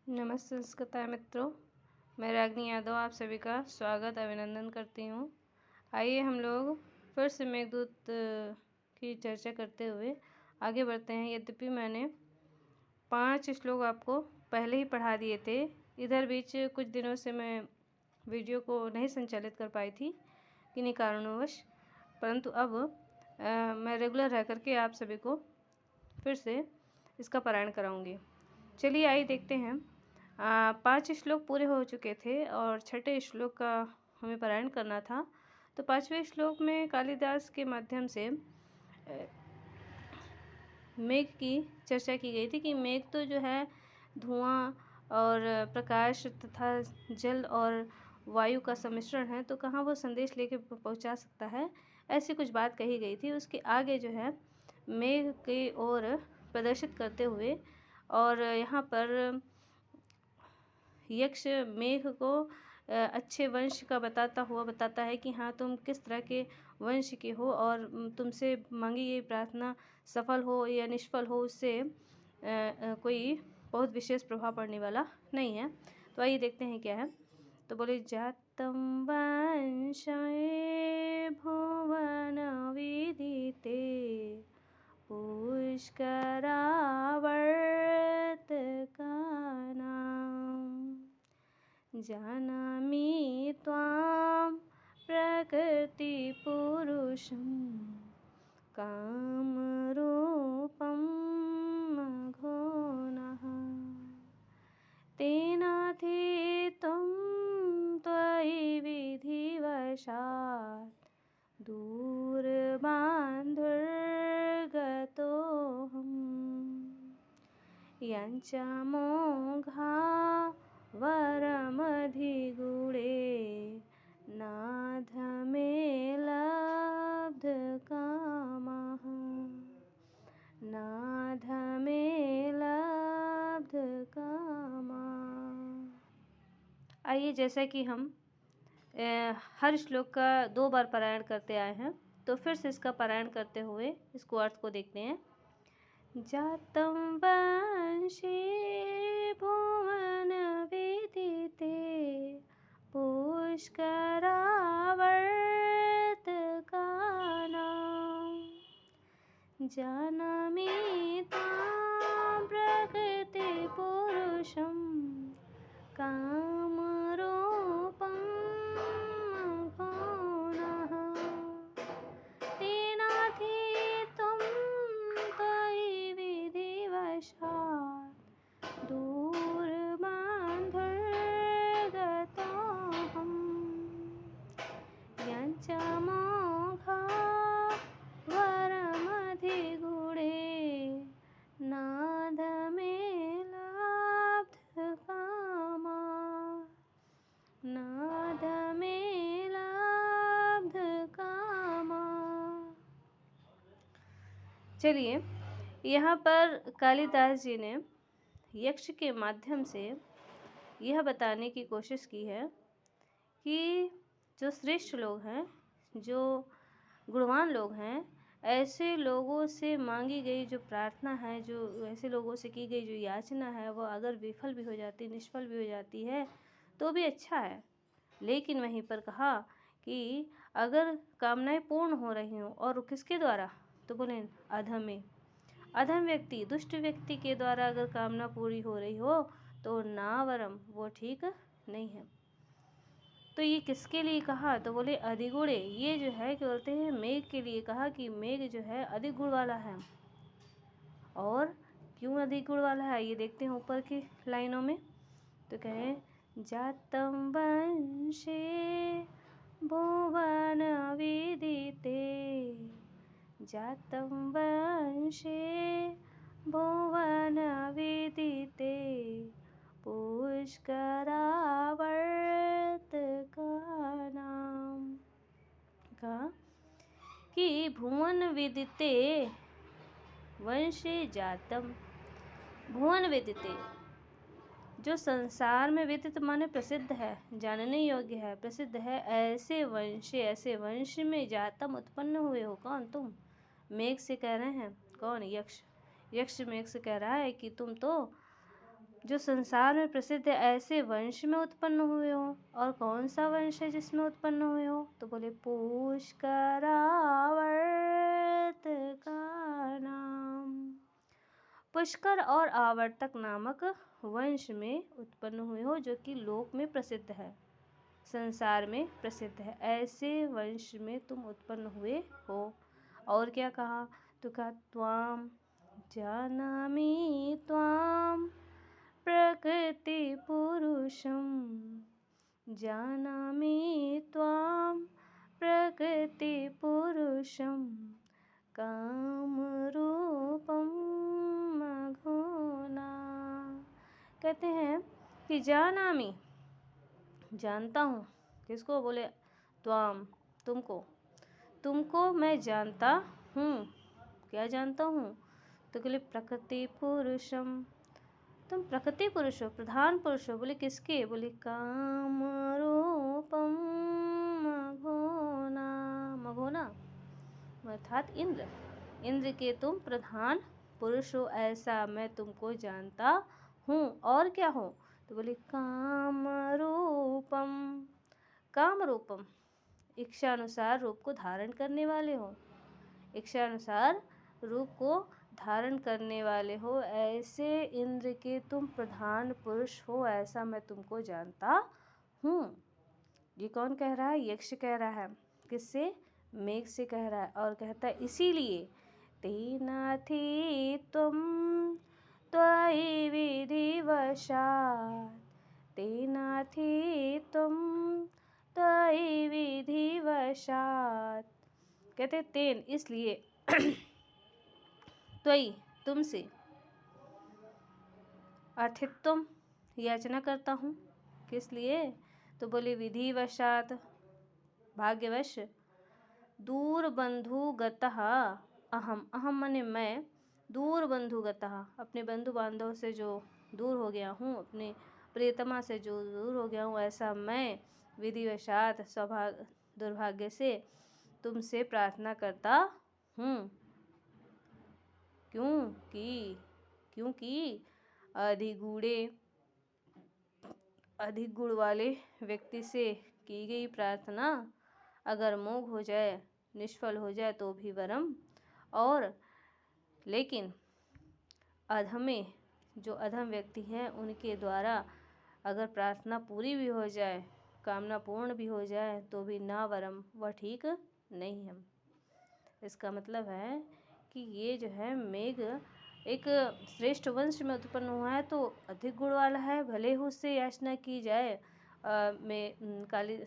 नमस्ते संस्कृताय मित्रों, मैं रागिनी यादव आप सभी का स्वागत अभिनंदन करती हूँ। आइए हम लोग फिर से मेघदूत की चर्चा करते हुए आगे बढ़ते हैं। यद्यपि मैंने 5 श्लोक आपको पहले ही पढ़ा दिए थे, इधर बीच कुछ दिनों से मैं वीडियो को नहीं संचालित कर पाई थी किन्हीं कारणोंवश, परंतु अब मैं रेगुलर रह करके आप सभी को फिर से इसका पारायण कराऊंगी। चलिए आइए देखते हैं। 5 श्लोक पूरे हो चुके थे और छठे श्लोक का हमें पारायण करना था। तो 5वें श्लोक में कालिदास के माध्यम से मेघ की चर्चा की गई थी कि मेघ तो जो है धुआं और प्रकाश तथा जल और वायु का सम्मिश्रण है, तो कहाँ वो संदेश लेके पहुंचा सकता है, ऐसी कुछ बात कही गई थी। उसके आगे जो है मेघ की ओर प्रदर्शित करते हुए और यहाँ पर यक्ष मेघ को अच्छे वंश का बताता है कि हाँ, तुम किस तरह के वंश के हो और तुमसे मांगी गई प्रार्थना सफल हो या निष्फल हो, उससे कोई बहुत विशेष प्रभाव पड़ने वाला नहीं है। तो आइए देखते हैं क्या है। तो बोले जातम वंशे भुवन विदिते पुष्करावर्तकानां जानामि त्वां प्रकृतिपुरुषं कामरूपं घोनः तेनातीतं त्वयि विधिवशात् दूरबान्धुर्गतोऽहम् यञ्च मोघा वरमधिगुणे नाधमे लब्धकामः नाधमे लब्धकामः। आइए, जैसा कि हम हर श्लोक का 2 बार पारायण करते आए हैं, तो फिर से इसका पारायण करते हुए इसको अर्थ को देखते हैं। जातं वंशे भुवन विदिते पुष्करावर्तकानां जानामि त्वां प्रकृतिपुरुषं कामरूपं घोनः तेनातीतं त्वयि विधिवशात् दूरबान्धुर्गतोऽहम् यञ्च मोघा वरमधिगुणे नाधमे लब्धकामः नाधमे लब्धकामः। चलिए, यहाँ पर कालिदास जी ने यक्ष के माध्यम से यह बताने की कोशिश की है कि जो श्रेष्ठ लोग हैं, जो गुणवान लोग हैं, ऐसे लोगों से मांगी गई जो प्रार्थना है, जो ऐसे लोगों से की गई जो याचना है, वो अगर विफल भी हो जाती, निष्फल भी हो जाती है तो भी अच्छा है। लेकिन वहीं पर कहा कि अगर कामनाएं पूर्ण हो रही हों, और किसके द्वारा, तो बोले अधम व्यक्ति, दुष्ट व्यक्ति के द्वारा अगर कामना पूरी हो रही हो तो नावरम, वो ठीक नहीं है। तो ये किसके लिए कहा, तो बोले अधिगुणे, ये जो है क्या बोलते हैं, मेघ के लिए कहा कि मेघ जो है अधिक गुण वाला है। और क्यों अधिक गुण वाला है, ये देखते हैं ऊपर की लाइनों में। तो कहें जातम वंशे भुवन विदिते जातं वंशे भुवन विदिते पुष्करावर्तकानां, कहा कि भुवन विदिते वंशे जातम, भुवन विदिते जो संसार में विदित माने प्रसिद्ध है, जानने योग्य है, प्रसिद्ध है, ऐसे वंश में जातम उत्पन्न हुए हो। कौन, तुम? मेघ से कह रहे हैं। कौन? यक्ष। यक्ष मेघ से कह रहा है कि तुम तो जो संसार में प्रसिद्ध है ऐसे वंश में उत्पन्न हुए हो। और कौन सा वंश है जिसमें उत्पन्न हुए हो? तो बोले पुष्करावर्त का नाम। पुष्कर और आवर्तक नामक वंश में उत्पन्न हुए हो, जो कि लोक में प्रसिद्ध है, संसार में प्रसिद्ध है। ऐसे वंश में तुम उत्पन्न हुए हो। और क्या कहा? तो कहा त्वाम जानामि त्वाम प्रकृति पुरुषम, जानामि त्वाम प्रकृति पुरुषम काम रूपम मघोना। कहते हैं कि जानामि, जानता हूँ। किसको? बोले त्वाम, तुमको। तुमको मैं जानता हूँ। क्या जानता हूँ? तो बोले प्रकृति पुरुषम, तुम प्रकृति पुरुष हो, प्रधान पुरुष हो। बोले किसके? बोले काम रूपम मघोना। मघोना अर्थात इंद्र, इंद्र के तुम प्रधान पुरुष हो, ऐसा मैं तुमको जानता हूँ। और क्या हो? तो बोले काम रूपम, काम रूपम, इच्छानुसार रूप को धारण करने वाले हो, इच्छानुसार रूप को धारण करने वाले हो, ऐसे इंद्र के तुम प्रधान पुरुष हो, ऐसा मैं तुमको जानता हूँ। ये कौन कह रहा है? यक्ष कह रहा है। किससे? मेघ से कह रहा है। और कहता है इसीलिए तेनाथी तुम त्वयि विधिवशात्, तेनाथी तुम त्वयि विधिवशात्। कहते तेन, इसलिए त्वयि, तुमसे, अर्थित्वम, याचना करता हूँ। किस लिए? तो बोले विधिवशात्, भाग्यवश, दूर बंधुगतः अहम, अहम माने मैं, दूर बंधुगतः, अपने बंधु बांधव से जो दूर हो गया हूँ, अपने प्रियतमा से जो दूर हो गया हूँ, ऐसा मैं विधिवशात्, सौभाग्य दुर्भाग्य से तुमसे प्रार्थना करता हूँ। क्योंकि अधिक गुण वाले व्यक्ति से की गई प्रार्थना अगर मोघ हो जाए, निष्फल हो जाए तो भी वरम। और लेकिन अधमे, जो अधम व्यक्ति हैं, उनके द्वारा अगर प्रार्थना पूरी भी हो जाए, कामना पूर्ण भी हो जाए, तो भी ना वरम, वह ठीक नहीं है। इसका मतलब है कि ये जो है मेघ एक श्रेष्ठ वंश में उत्पन्न हुआ है, तो अधिक गुण वाला है, भले ही उससे याचना की जाए। काली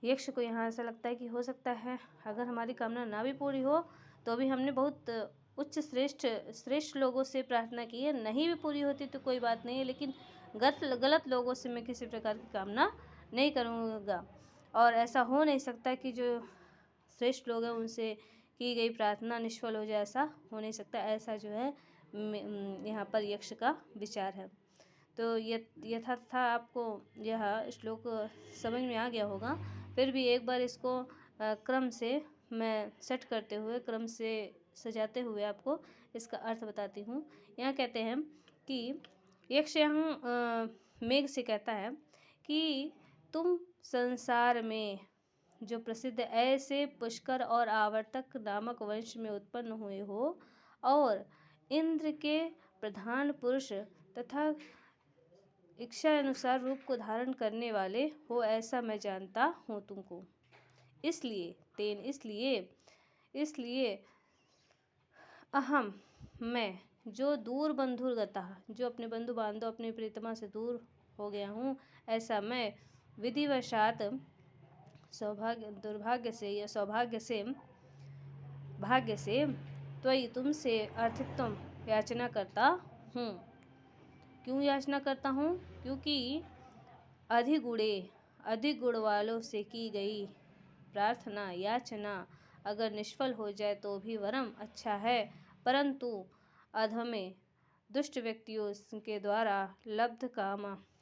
यक्ष को यहाँ ऐसा लगता है कि हो सकता है अगर हमारी कामना ना भी पूरी हो तो भी हमने बहुत उच्च श्रेष्ठ लोगों से प्रार्थना की है, नहीं भी पूरी होती तो कोई बात नहीं है, लेकिन गलत लोगों से मैं किसी प्रकार की कामना नहीं करूँगा। और ऐसा हो नहीं सकता कि जो श्रेष्ठ लोग हैं उनसे की गई प्रार्थना निष्फल हो जाए, ऐसा हो नहीं सकता। ऐसा जो है यहाँ पर यक्ष का विचार है। तो यथार्थ आपको यह श्लोक समझ में आ गया होगा। फिर भी एक बार इसको क्रम से मैं सेट करते हुए, क्रम से सजाते हुए आपको इसका अर्थ बताती हूँ। यहाँ कहते हैं कि यक्ष यहाँ मेघ से कहता है कि तुम संसार में जो प्रसिद्ध ऐसे पुष्कर और आवर्तक नामक वंश में उत्पन्न हुए हो और इंद्र के प्रधान पुरुष तथा इच्छा अनुसार रूप को धारण करने वाले हो, ऐसा मैं जानता हूँ तुमको। इसलिए अहम, मैं, जो दूर बंधुगतः, जो अपने बंधु बांधव अपने प्रियतमा से दूर हो गया हूँ, ऐसा मैं विधिवशात दुर्भाग्य से या सौभाग्य से, भाग्य से, त्वयि, तुमसे, अर्थित्वम, याचना करता हूँ। क्यों याचना करता हूँ? क्योंकि अधिक गुण वालों से की गई प्रार्थना, याचना अगर निष्फल हो जाए तो भी वरम अच्छा है, परंतु अधमे दुष्ट व्यक्तियों के द्वारा लब्ध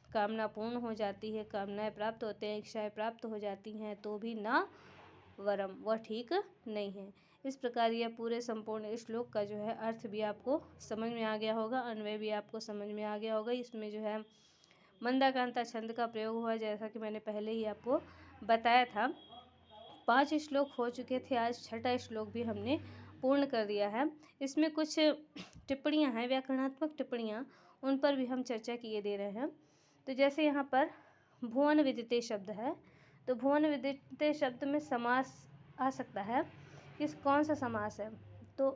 कामना पूर्ण हो जाती है, कामनाएं प्राप्त होते हैं, इच्छाएं प्राप्त हो जाती हैं, तो भी ना वरम, वह ठीक नहीं है। इस प्रकार यह पूरे संपूर्ण श्लोक का जो है अर्थ भी आपको समझ में आ गया होगा, अन्वय भी आपको समझ में आ गया होगा। इसमें जो है मंदाकांता छंद का प्रयोग हुआ, जैसा कि मैंने पहले ही आपको बताया था। 5 श्लोक हो चुके थे, आज 6ठा श्लोक भी हमने पूर्ण कर दिया है। इसमें कुछ टिप्पणियाँ हैं, व्याकरणात्मक टिप्पणियाँ, उन पर भी हम चर्चा किए दे रहे हैं। तो जैसे यहाँ पर भुवन विदिते शब्द है, तो भुवन विदिते शब्द में समास आ सकता है, कौन सा समास है? तो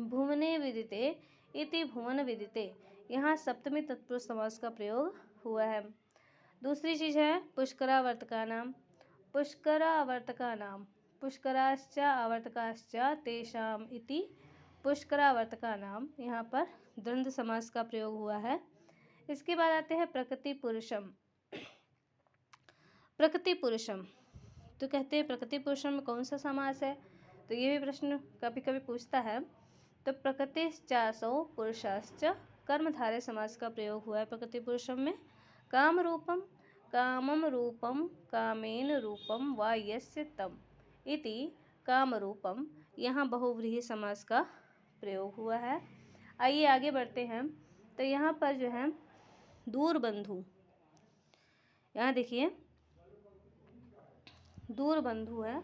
भुवने विदिते इति भुवन विदिते, यहाँ सप्तमी तत्पुरुष समास का प्रयोग हुआ है। दूसरी चीज़ है पुष्करावर्तका नाम, पुष्करावर्तका नाम, पुष्कराश्च आवर्तकाश्च तेषाम इति पुष्करावर्तका नाम, यहाँ पर द्वंद्व समास का प्रयोग हुआ है। इसके बाद आते हैं प्रकृति पुरुषम। प्रकृति पुरुषम, तो कहते हैं प्रकृति पुरुषम में कौन सा समास है? तो ये भी प्रश्न कभी कभी पूछता है। तो प्रकृतिश्चासौ पुरुषाश्च कर्मधारय समास का प्रयोग हुआ है प्रकृति पुरुषम में। काम रूपम, कामम रूपम, कामेन रूपम वा यस्य तम इति काम रूपम, यहाँ बहुव्रीहि समास का प्रयोग हुआ है। आइए आगे बढ़ते हैं। तो यहाँ पर जो है दूर बंधु, यहाँ देखिए दूर बंधु है,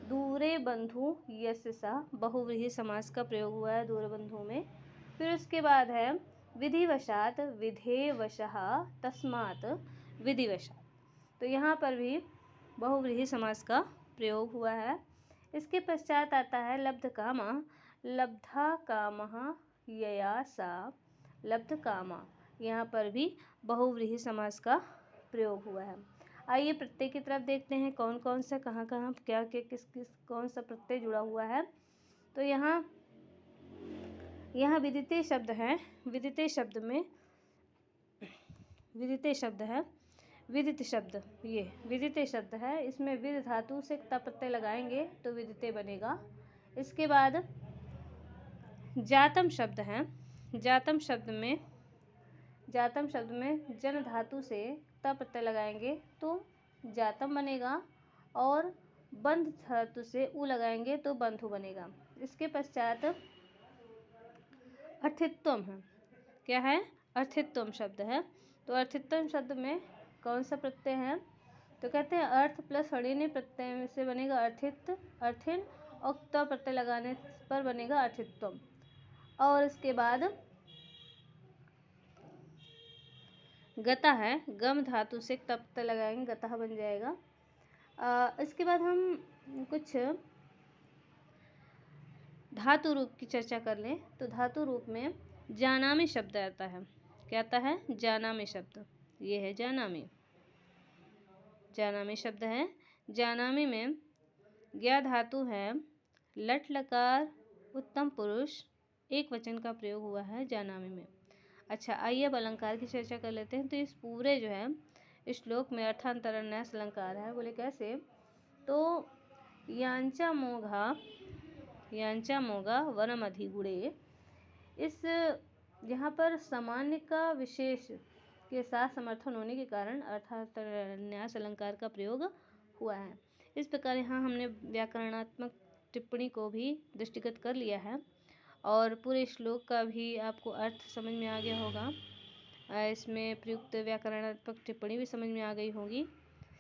दूरे बंधु यस्य सा, बहुव्रीहि समास का प्रयोग हुआ है दूर बंधु में। फिर उसके बाद है विधिवशात, विधेवशः तस्मात् विधिवशात, तो यहाँ पर भी बहुव्रीहि समास का प्रयोग हुआ है। इसके पश्चात आता है लब्ध कामा, लब्धा कामः यया सा लब्ध कामा, यहाँ पर भी बहुव्रीहि समास का प्रयोग हुआ है। आइए प्रत्यय की तरफ देखते हैं, कौन कौन सा कहाँ कहाँ क्या क्या किस किस कौन सा प्रत्यय जुड़ा हुआ है। तो यहाँ विदिते शब्द है, विदिते शब्द में विदिते शब्द है, विदित शब्द, ये विदिते शब्द है, इसमें विद धातु से क्ता प्रत्यय लगाएंगे तो विदिते बनेगा। इसके बाद जातम शब्द है, जातम शब्द में जन धातु से क्ता प्रत्यय लगाएंगे तो जातम बनेगा, और बंध धातु से उ लगाएंगे तो बंधु बनेगा। इसके पश्चात अर्थित्वम है, क्या है? अर्थित्वम शब्द है। तो अर्थित्वम शब्द में कौन सा प्रत्यय है? तो कहते हैं अर्थ प्लस हड़िनी प्रत्यय से बनेगा अर्थित, अर्थिन, और क्ता प्रत्यय लगाने पर बनेगा अर्थित्वम। और इसके बाद गता है, गम धातु से क्ता प्रत्यय लगाएंगे गता बन जाएगा। इसके बाद हम कुछ धातु रूप की चर्चा कर लें। तो धातु रूप में जानामि शब्द आता है, क्या आता है? जानामि शब्द, ये है जानामि, जानामि शब्द है। जानामि में ज्ञा धातु है, लट लकार उत्तम पुरुष एक वचन का प्रयोग हुआ है जानामि में। अच्छा, आइए अब अलंकार की चर्चा कर लेते हैं। तो इस पूरे जो है इस श्लोक में अर्थांतरण न्यास अलंकार है। बोले कैसे? तो यांचा मोघा वनम अधिगुणे, इस यहाँ पर सामान्य का विशेष के साथ समर्थन होने के कारण अर्थांतरण न्यास अलंकार का प्रयोग हुआ है। इस प्रकार यहाँ हमने व्याकरणात्मक टिप्पणी को भी दृष्टिगत कर लिया है, और पूरे श्लोक का भी आपको अर्थ समझ में आ गया होगा। इसमें प्रयुक्त व्याकरणात्मक टिप्पणी भी समझ में आ गई होगी।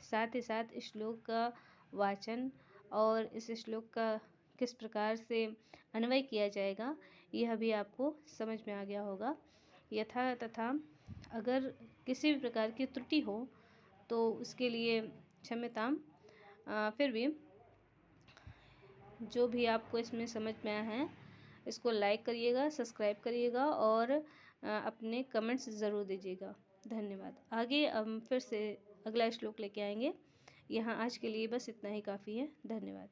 साथ ही साथ इस श्लोक का वाचन और इस श्लोक का किस प्रकार से अन्वय किया जाएगा, यह भी आपको समझ में आ गया होगा। यथा तथा अगर किसी भी प्रकार की त्रुटि हो तो उसके लिए क्षम्यताम। फिर भी जो भी आपको इसमें समझ में आया है, इसको लाइक करिएगा, सब्सक्राइब करिएगा, और अपने कमेंट्स ज़रूर दीजिएगा। धन्यवाद। आगे हम फिर से अगला श्लोक लेके आएंगे। यहाँ आज के लिए बस इतना ही काफ़ी है। धन्यवाद।